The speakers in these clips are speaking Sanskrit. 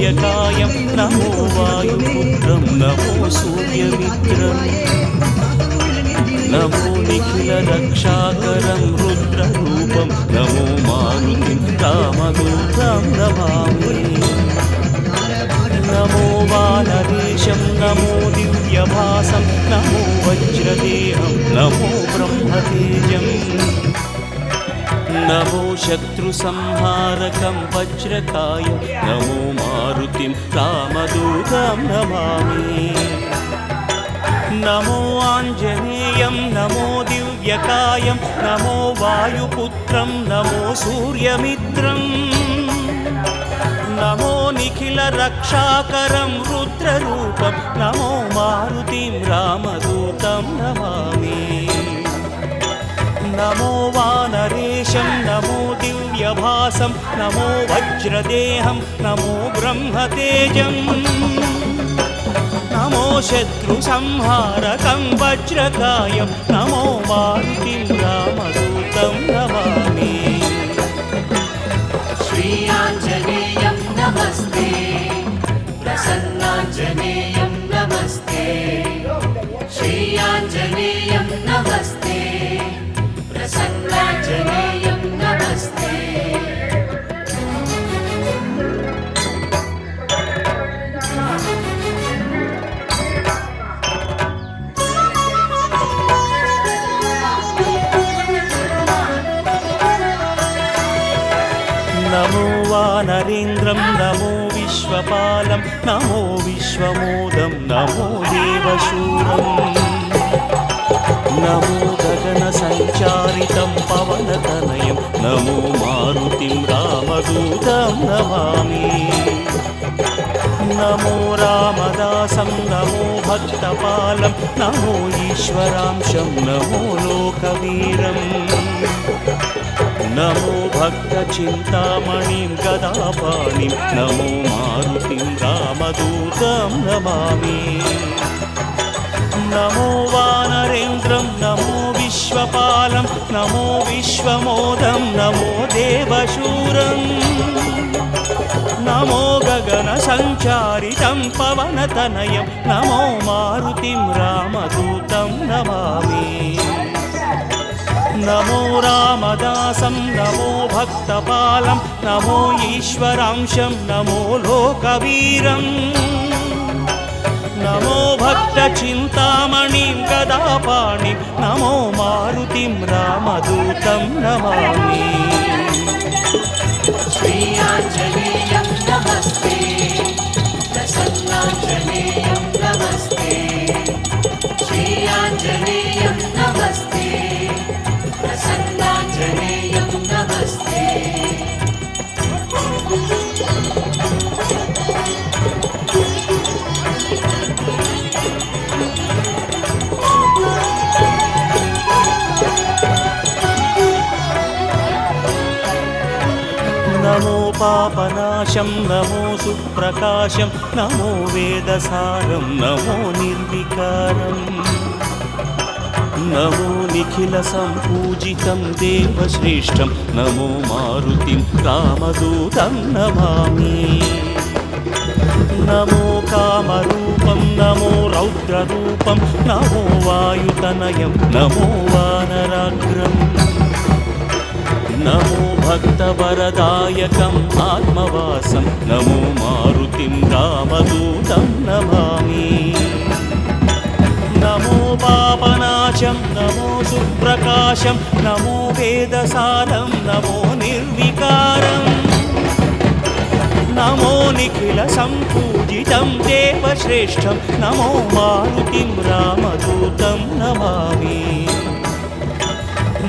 दिव्यकायं नमो वायुपुत्रं नमो सूर्यमित्रं नमो निखिलरक्षाकरं रुद्ररूपं नमो मारुतिं रामदूतं नमामि नमो वानरेशं नमो दिव्यभासं नमो वज्रदेहं नमो ब्रह्मतेजं नमो शत्रुसंहारकं वज्रकायं नमो मारुतिं रामदूतं नमामि नमो आञ्जनेयं नमो दिव्यकायं नमो वायुपुत्रं नमो सूर्यमित्रं नमो निखिलरक्षाकरं रुद्ररूपं नमो मारुतिं रामदूतं नमामि नमो वानरेशं नमो दिव्यभासं नमो वज्रदेहं नमो ब्रह्मतेजं नमो शत्रुसंहारकं वज्रकायं नमो मारुतिं रामदूतं नमामि श्री आञ्जनेयं नमस्ते प्रसन्नाञ्जनेयं नमस्ते श्री आञ्जनेयं नमस्ते प्रसन्नाञ्जनेयं नमस्ते नमो वानरेन्द्रं नमो विश्वपालं नमो विश्वमोदं नमो देवशूरं नमो गगनसञ्चारितं पवनतनयं नमो मारुतिं रामदूतं नमामि नमो रामदासं नमो भक्तपालं नमो ईश्वरांशं नमो लोकवीरम् नमो भक्तचिन्तामणिं गदापाणिं नमो मारुतिं रामदूतं नमामि नमो वानरेन्द्रं नमो विश्वपालं नमो विश्वमोदं नमो देवशूरं नमो गगनसञ्चारितं पवनतनयं नमो मारुतिं रामदूतं नमामि नमो रामदासं नमो भक्तपालं नमो ईश्वरांशं नमो लोकवीरं नमो भक्तचिन्तामणिं गदापाणिं नमो मारुतिं रामदूतं नमामि श्री आञ्जनेयं नमस्ते प्रसन्नाञ्जनेयं नमस्ते श्री आञ्जनेयं नमस्ते प्रसन्नाञ्जनेयं नमस्ते नमो पापनाशं नमो सुप्रकाशं नमो वेदसारं नमो निर्विकारम् नमो निखिलसम्पूजितं देवश्रेष्ठं नमो मारुतिं रामदूतं नमामि नमो कामरूपं नमो रौद्ररूपं नमो वायुतनयं नमो वानराग्रम् नमो भक्तवरदायकम् आत्मवासं नमो मारुतिं रामदूतं नमामि नमो पापनाशं नमो सुप्रकाशं नमो वेदसारं नमो निर्विकारम् नमो निखिलसम्पूजितं देवश्रेष्ठं नमो मारुतिं रामदूतं नमामि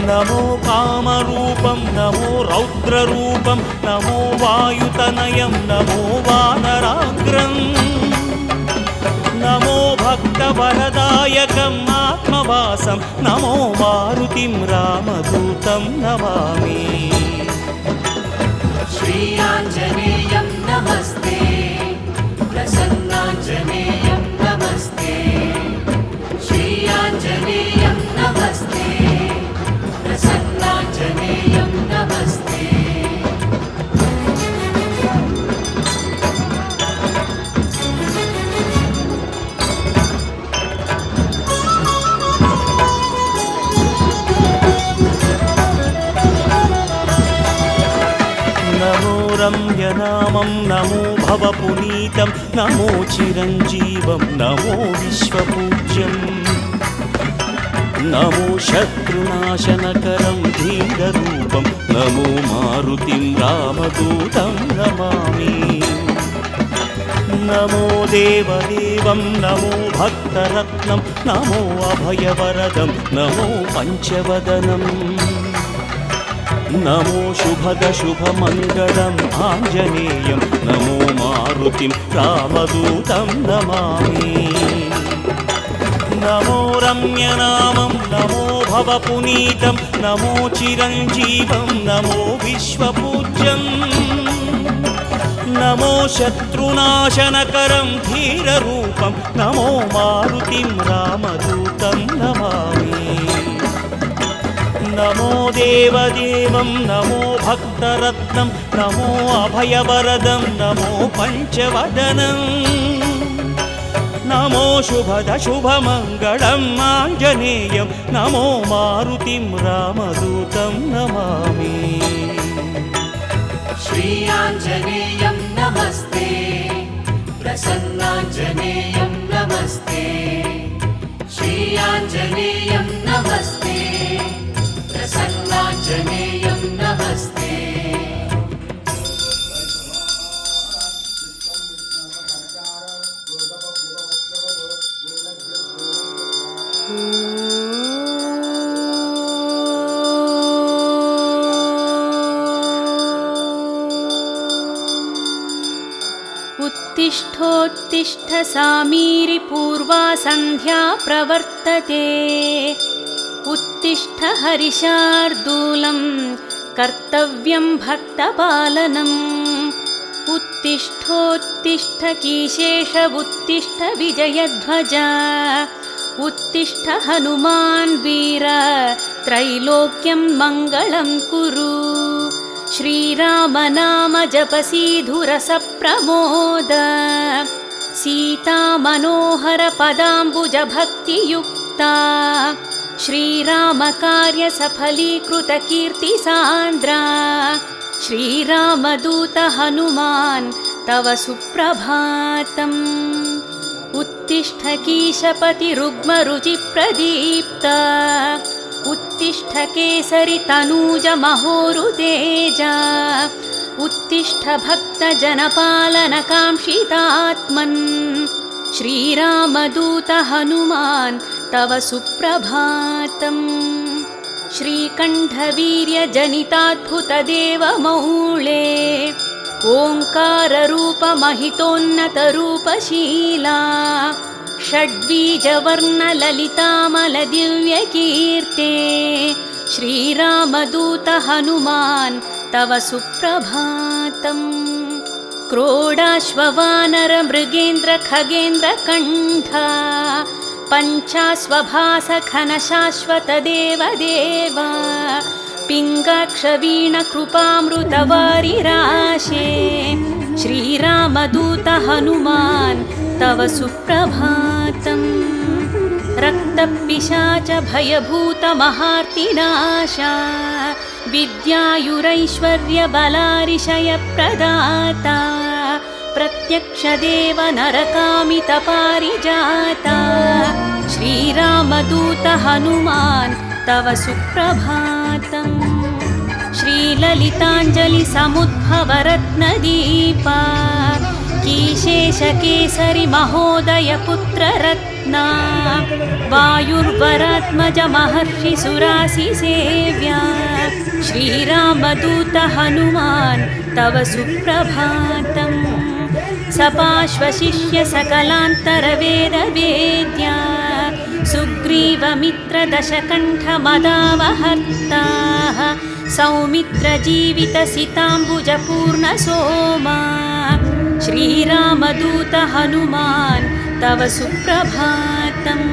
नमो कामरूपं नमो रौद्ररूपं नमो वायुतनयं नमो वानराग्रम् नमो भक्तवरदायकम् आत्मवासं नमो मारुतिं रामदूतं नमामि श्री आञ्जनेयं नमस्ते प्रसन्नाञ्जनेयं नमस्ते श्री आञ्जनेयं नमस्ते प्रसन्नाञ्जनेयं नमस्ते रम्यनामं नमो भवपुनीतं नमो चिरञ्जीवं नमो विश्वपूज्यम् नमो शत्रुनाशनकरं धीररूपं नमो मारुतिं रामदूतं नमामि नमो देवदेवं नमो भक्तरत्नं नमो अभयवरदं नमो पञ्चवदनं नमो शुभदशुभमङ्गलम् आञ्जनेयं नमो मारुतिं रामदूतं नमामि नमो रम्यनामं नमो भवपुनीतं नमो चिरञ्जीवं नमो विश्वपूज्यम् नमो शत्रुनाशनकरं धीररूपं नमो मारुतिं रामदूतं नमामि नमो देवदेवं नमो भक्तरत्नं नमो अभयवरदं नमो पञ्चवदनं नमो शुभदशुभमङ्गलम् आञ्जनेयं नमो मारुतिं रामदूतं नमामि श्री आञ्जनेयं नमस्ते प्रसन्नाञ्जनेयं नमस्ते श्री आञ्जनेयं नमस्ते प्रसन्नाञ्जनेयं नमस्ते उत्तिष्ठोत्तिष्ठ सामीरि पूर्वा सन्ध्या प्रवर्तते उत्तिष्ठ हरिशार्दूलं कर्तव्यं भक्तपालनम् उत्तिष्ठोत्तिष्ठ कीशेष उत्तिष्ठ विजयध्वज उत्तिष्ठ हनुमान् वीर त्रैलोक्यं मङ्गलं कुरु श्रीराम नाम जपसीधुरस प्रमोद सीता मनोहर पदाम्बुज भक्तियुक्ता श्रीराम कार्य सफलीकृत कीर्ति सान्द्रा श्रीरामदूत हनुमान् तव सुप्रभातम् उत्तिष्ठ कीशपति रुग्म रुचि प्रदीप्त उत्तिष्ठ केसरि तनूज महोरुतेजा उत्तिष्ठ भक्त जनपालन काङ्क्षितात्मन् श्रीरामदूत हनुमान् तव सुप्रभातम् श्रीकण्ठवीर्य जनिताद्भुत देवमौळे ओङ्काररूप महितोन्नत रूपशीला षड्बीजवर्ण ललितामल दिव्यकीर्ते श्रीरामदूत हनुमान् तव सुप्रभातम् क्रोडाश्ववानर मृगेन्द्र खगेन्द्र कण्ठा पञ्चाश्वभास घनशाश्वत देवदेव पिङ्गाक्षवीण कृपामृतवारिराशे श्रीरामदूत हनुमान् तव सुप्रभातम् रक्तपिशाच भयभूत महार्तिनाशा विद्यायुरैश्वर्य बलारिशय प्रदाता प्रत्यक्षदेव नरकामित पारिजाता श्रीरामदूत हनुमान् तव सुप्रभातम् श्रीललिताञ्जलि समुद्भव रत्नदीपा कीशेष केसरि महोदय पुत्र रत्ना वायुर्वरात्मज महर्षि सुरासि सेव्या श्रीरामदूत हनुमान् तव सुप्रभातम् सपाश्वशिष्य सकलान्तर वेद वेद्या सुग्रीवमित्र दशकण्ठ मदावहर्ताः सौमित्र जीवित सिताम्बुज पूर्ण सोमा श्रीरामदूत हनुमान् तव सुप्रभातम्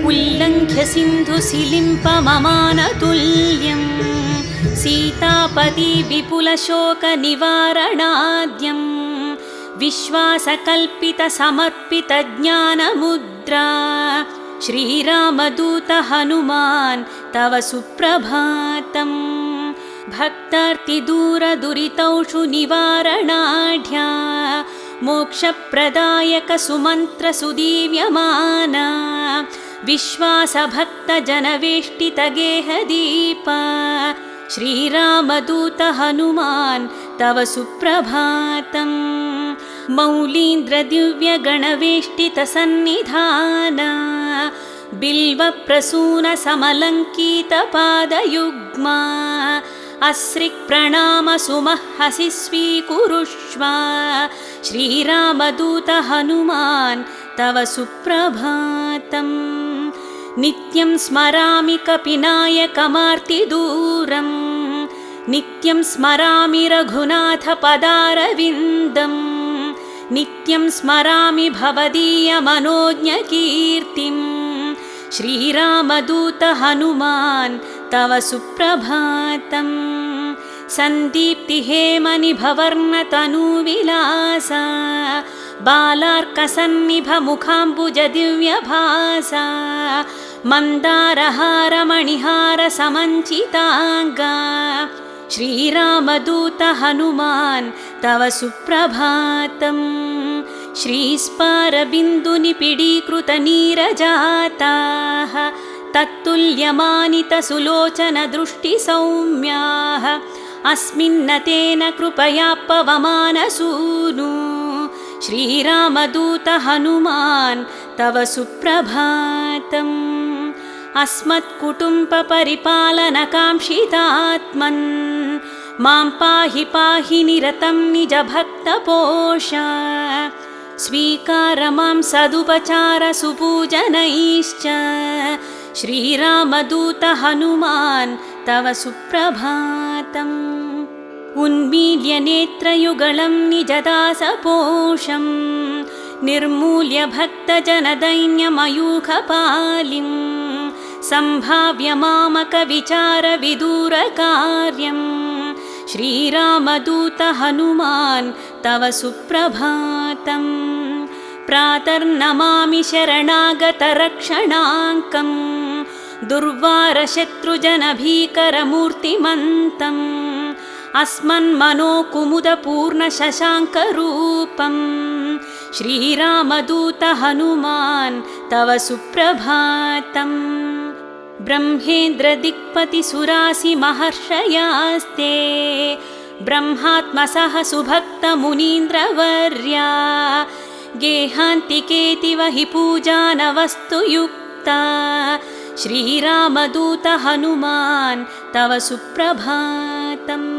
उल्लङ्घ्य सिन्धु सिलिम्प ममानतुल्यम् सीतापति विपुल शोक निवारणाद्यम् विश्वासकल्पित समर्पित ज्ञानमुद्रा श्रीरामदूत हनुमान् तव सुप्रभातम् भक्तार्तिदूरदुरितौषु निवारणाढ्या मोक्षप्रदायकसुमन्त्रसुदीव्यमाना विश्वासभक्तजनवेष्टितगेहदीप श्रीरामदूत हनुमान् तव सुप्रभातम् मौलीन्द्रदिव्यगणवेष्टितसन्निधान बिल्वप्रसूनसमलङ्कितपादयुग्मा अस्रिक्प्रणामसुमहसि स्वीकुरुष्व श्रीरामदूत हनुमान् तव सुप्रभातम् नित्यं स्मरामि कपिनायकमार्तिदूरम् नित्यं स्मरामि रघुनाथपदारविन्दम् नित्यं स्मरामि भवदीयमनोज्ञकीर्तिम् श्रीरामदूत हनुमान् तव सुप्रभातम् सन्दीप्तिहेमनिभवर्णतनुविलासा बालार्कसन्निभमुखाम्बुजदिव्यभासा मन्दारहारमणिहारसमञ्चिताङ्गा श्रीरामदूत हनुमान् तव सुप्रभातम् श्रीस्पारबिन्दुनिपिडीकृतनीरजाताः तत्तुल्यमानितसुलोचनदृष्टिसौम्याः अस्मिन्नतेन कृपया पवमानसूनु श्रीरामदूत हनुमान् तव सुप्रभातम् अस्मत्कुटुम्बपरिपालनकाङ्क्षितात्मन् मां पाहि पाहि निरतं निजभक्तपोष स्वीकार मां सदुपचारसुपूजनैश्च श्रीरामदूत हनुमान् तव सुप्रभातम् उन्मील्य नेत्रयुगलं निजदासपोषं निर्मूल्य भक्तजनदैन्यमयूखपालिं सम्भाव्य मामकविचारविदूरकार्यं श्रीरामदूत हनुमान् तव सुप्रभातम् प्रातर्नमामि शरणागतरक्षणाङ्कम् दुर्वारशत्रुजनभीकरमूर्तिमन्तम् अस्मन्मनोकुमुदपूर्णशशाङ्करूपम् श्रीरामदूत हनुमान् तव सुप्रभातम् ब्रह्मेन्द्रदिक्पतिसुरासिमहर्षयास्ते ब्रह्मात्मसः सुभक्तमुनीन्द्रवर्या गेहान्तिकेति वहि पूजानवस्तुयुक्ता श्रीरामदूत हनुमान् तव सुप्रभातम्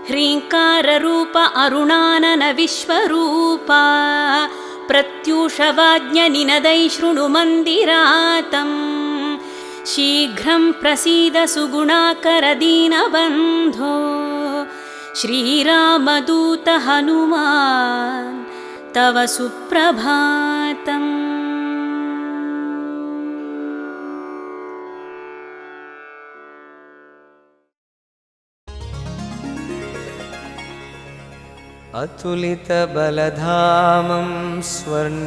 ह्रीङ्काररूप अरुणानन विश्वरूपा प्रत्यूषवाज्ञनिनदै शृणु मन्दिरातम् शीघ्रं प्रसीद सुगुणाकर दीनबन्धो श्रीरामदूत हनुमान् तव सुप्रभातम् अतुलितबलधामं स्वर्णशैलाभदेहं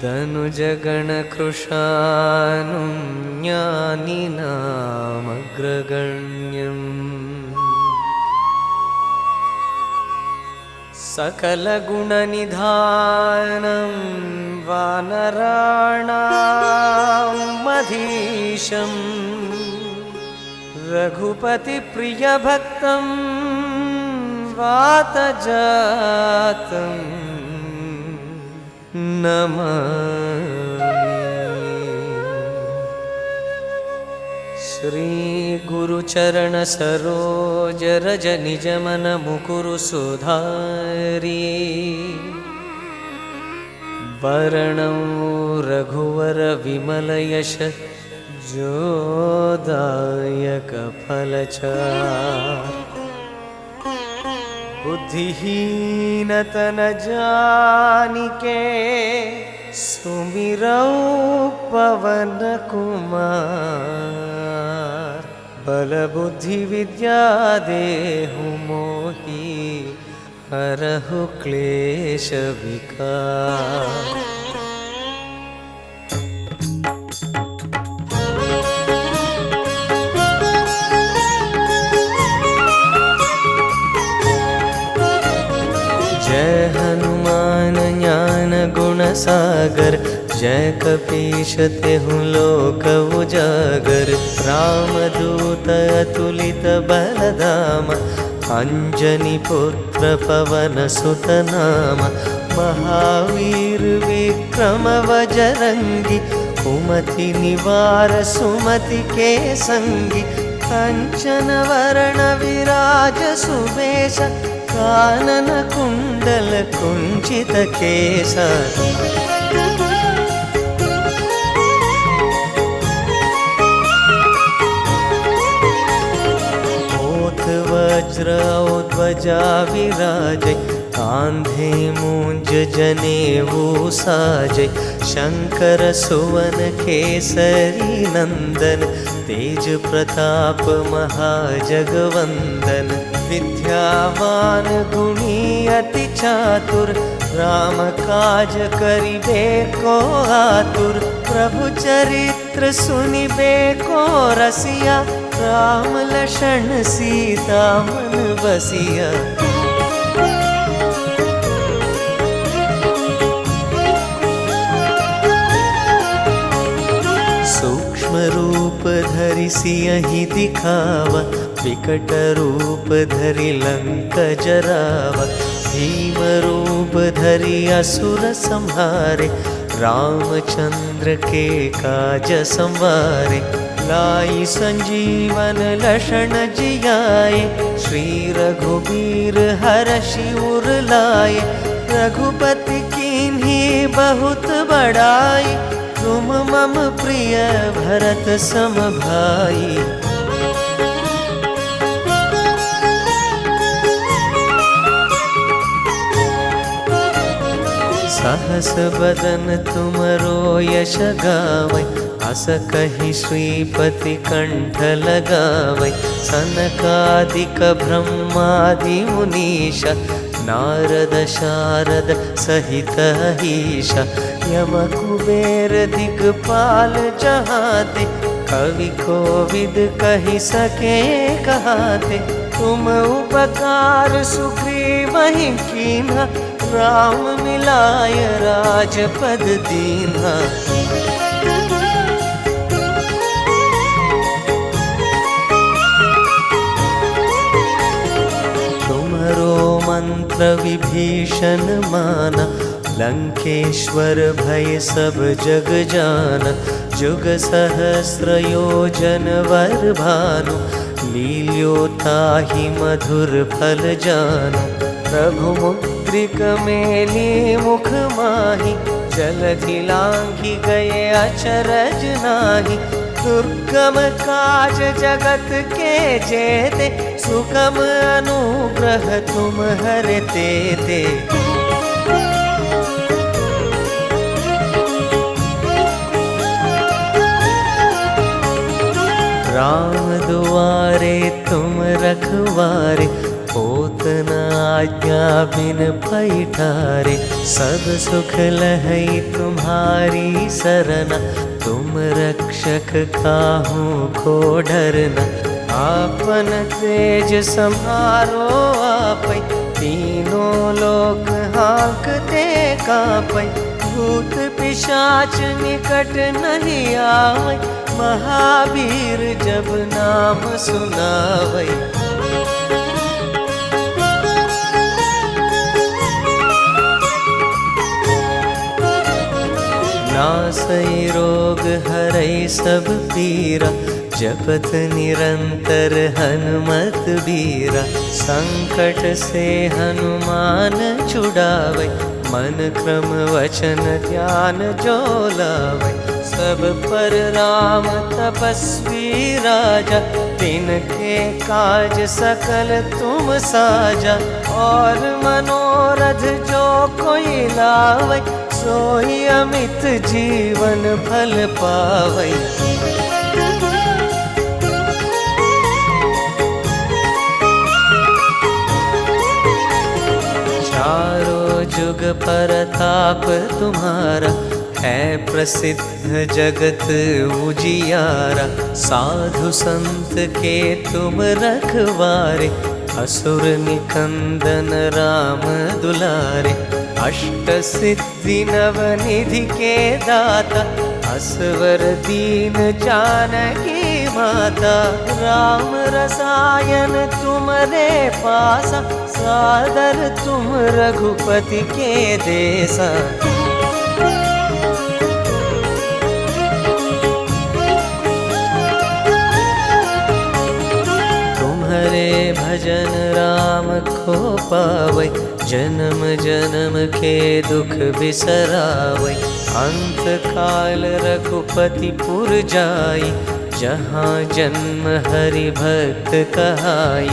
दनुजगणकृशानुं ज्ञानिनामग्रगण्यम् सकलगुणनिधानं वानराणां मधीशम् रघुपतिप्रियभक्तं वातजातं नमामि। श्रीगुरुचरणसरोजरजनिजमनमुकुरु सुधारी वरणं रघुवरविमलयश जोदायकफलचार बुद्धिहीनतनजानिके सुमिरौ पवनकुमार बलबुद्धिविद्या देहु मोहि हरहु क्लेशविकार। सागर, जय कपीश तेहु लोक उजागर। रामदूत अतुलित बलधाम, अंजनी पुत्र पवन सुत नाम। महावीर विक्रम बजरंगी, कुमति निवार सुमति के संगी। कंचन वरण विराज सुबेश, कानन कुंडल कुंचित केश। ओठ वज्र ध्वजा विराजै, कांधे मूंज जनेऊ साजै। शंकर सुवन केसरी नंदन, तेज प्रताप महाजगवंदन। विद्यावान गुणी अति चातुर, राम काज करिबे को आतुर। प्रभु चरित्र सुनिबे को रसिया, राम लक्षण सीता मन बसिया। सूक्ष्म रूप धरि सियहि दिखावा, विकट रूप धरि लंक जरावा। भीम रूप धरि असुर संहारे, रामचंद्र के काज संवारे। लाई संजीवन लक्षण जियाए, श्री रघुबीर हरषि उर लाए। रघुपति कीन्ही बहुत बड़ाई, तुम मम प्रिय भरत सम भाई। सहस बदन तुमरो यश गावै, अस कहि श्रीपति कंठ लगावै। सनकादिक ब्रह्मादि मुनीश, नारद शारद सहित अहीश। यम कुबेर दिगपाल जहाते, कवि कोविद कहि सके कहाते। तुम उपकार सुग्रीवहि कीन्हा, राम मिलाय राजपद दीन्हा। तुमरो मंत्र विभीषण माना, लंकेश्वर भय सब जग जाना। जुग सहस्र योजन वर भानु, लील्योताहि मधुर फल जानु। प्रभु मुद्रिक मेली मुख माहि, जलधि लांघि गए अचरज नाही। दुर्गम काज जगत के जेते, सुगम अनुग्रह तुम हरते ते। राम दुआरे तुम रखवारे, होत न आज्ञा बिन पैठारे। सब सुख लहै तुम्हारी सरना, तुम रक्षक काहू को डरना। आपन तेज सम्हारो आपै, तीनों लोक हाँकते कापै। भूत पिशाच निकट नहीं आवै, महावीर जब नाम सुनावै। नासै रोग हरै सब पीरा, जपत निरंतर हनुमत बीरा। संकट से हनुमान छुड़ावै, मन क्रम वचन ध्यान जो लावै। सब पर राम तपस्वी राजा, तिनके काज सकल तुम साजा। और मनोरथ जो कोई लावै, सोई अमित जीवन फल पावै। चारों जुग परताप तुम्हारा, है प्रसिद्ध जगत उजियारा। साधु संत के तुम रखवारे, असुर निकंदन राम दुलारे। अष्टसिद्धि नवनिधि के दाता असवर दीन जानकी माता। राम रसायन तुमरे पासा सादर तुम रघुपति के देसा। तुम्हारे भजन राम को पावै जन्म जन्म के दुख बिसरावै। अंत काल रघुपति पुर जाई जहाँ जन्म हरि भक्त कहाई।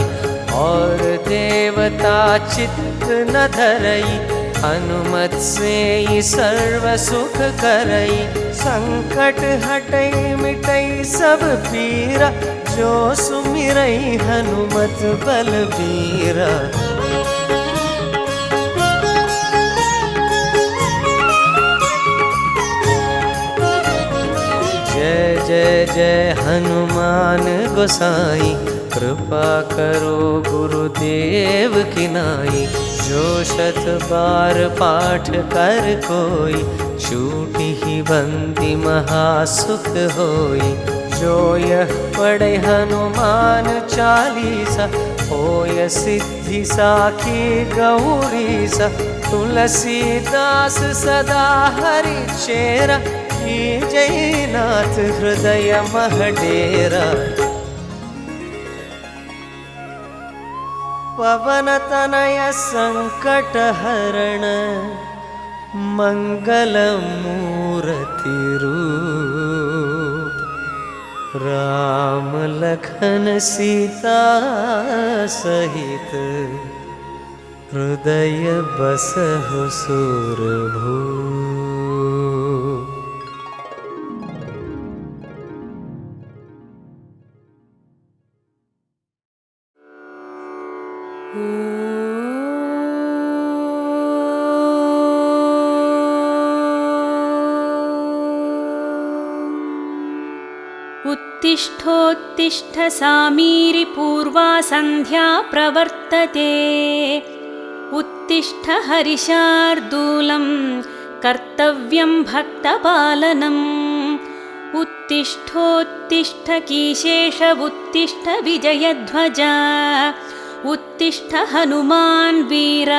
और देवता चित्त न धरई हनुमत से सर्व सुख करई। संकट हटई मिटई सब पीरा जो सुमिरई हनुमत बलबीरा। जय जय जय हनुमान गोसाई कृपा करो गुरुदेव की नाई। जो शत बार पाठ कर कोई छूटी ही बंदी महासुख होई। जो यह पढ़े हनुमान चालीसा होय सिद्धि साखी गौरीसा। तुलसीदास सदा हरि चेरा जय नाथ हृदय महडेरा। पवन तनय संकट हरण मंगल मूर्ति रूप। राम लखन सीता सहित हृदय बसहु सुरभूप। उत्तिष्ठोत्तिष्ठ सामीरि पूर्वा सन्ध्या प्रवर्तते। उत्तिष्ठ हरिशार्दूलं कर्तव्यं भक्तपालनम्। उत्तिष्ठोत्तिष्ठ कीशेष उत्तिष्ठ विजयध्वज। उत्तिष्ठ हनुमान् वीर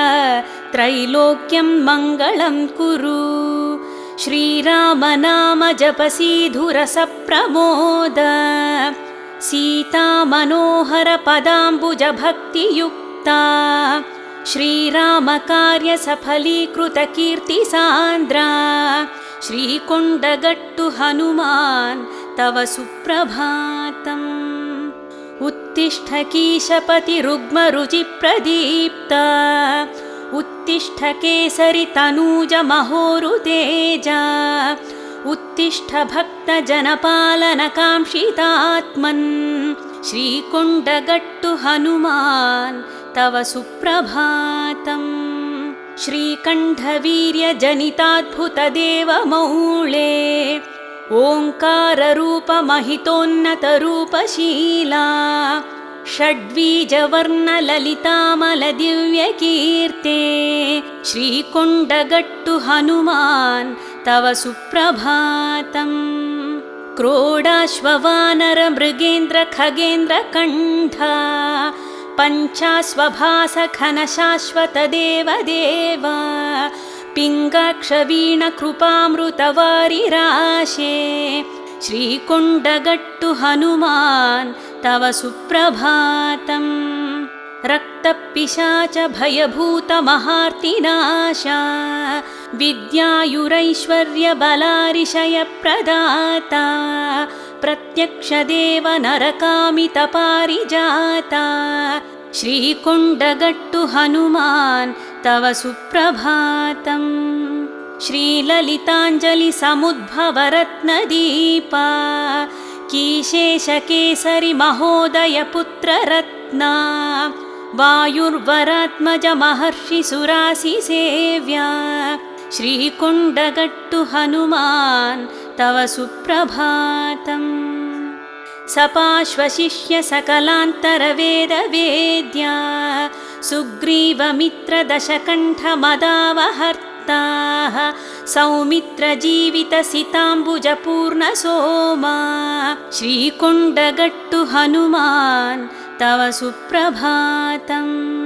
त्रैलोक्यं मङ्गलं कुरु। श्रीराम नाम जपसीधुरस प्रमोद। सीता मनोहर पदाम्बुज भक्तियुक्ता। श्रीराम कार्य सफलीकृत कीर्ति सान्द्रा। श्रीकोण्डगट्टु हनुमान् तव सुप्रभातम्। उत्तिष्ठ कीशपति रुग्म रुचि प्रदीप्ता। उत्तिष्ठ केसरि तनूज महोरु तेजा। उत्तिष्ठ भक्त जनपालन कांक्षितात्मन्। श्रीकोण्डगट्टु हनुमान् तव सुप्रभातम्। श्रीकण्ठवीर्य जनिताद्भुत देवमौळे। ओङ्काररूप महितोन्नत रूपशीला। षड्वीजवर्ण ललितामल दिव्यकीर्ते। श्रीकोण्डगट्टु हनुमान् तव सुप्रभातम्। क्रोडाश्ववानर मृगेन्द्र खगेन्द्र कण्ठा। पञ्चाश्वभास घन शाश्वत देवदेव। पिङ्गाक्षवीण कृपामृतवारिराशे। श्रीकोण्डगट्टु हनुमान् तव सुप्रभातम्। रक्तपिशाच भयभूत महार्तिनाशा। विद्यायुरैश्वर्य बलारिशय प्रदाता। प्रत्यक्ष देव नरकामित पारिजाता। श्रीकोण्डगट्टु हनुमान् तव सुप्रभातम्। श्रीललिताञ्जलि समुद्भव रत्नदीपा। कीशेषकेसरि महोदय पुत्र रत्ना। वायुर्वरात्मज महर्षि सुरासि सेव्या। श्रीकोण्डगट्टु हनुमान् तव सुप्रभातम्। सपाश्वशिष्य सकलान्तरवेदवेद्या सुग्रीवमित्रदशकण्ठमदावहर्ताः सौमित्रजीवितसिताम्बुजपूर्णसोमा श्रीकुण्डगट्टु हनुमान् तव सुप्रभातम्।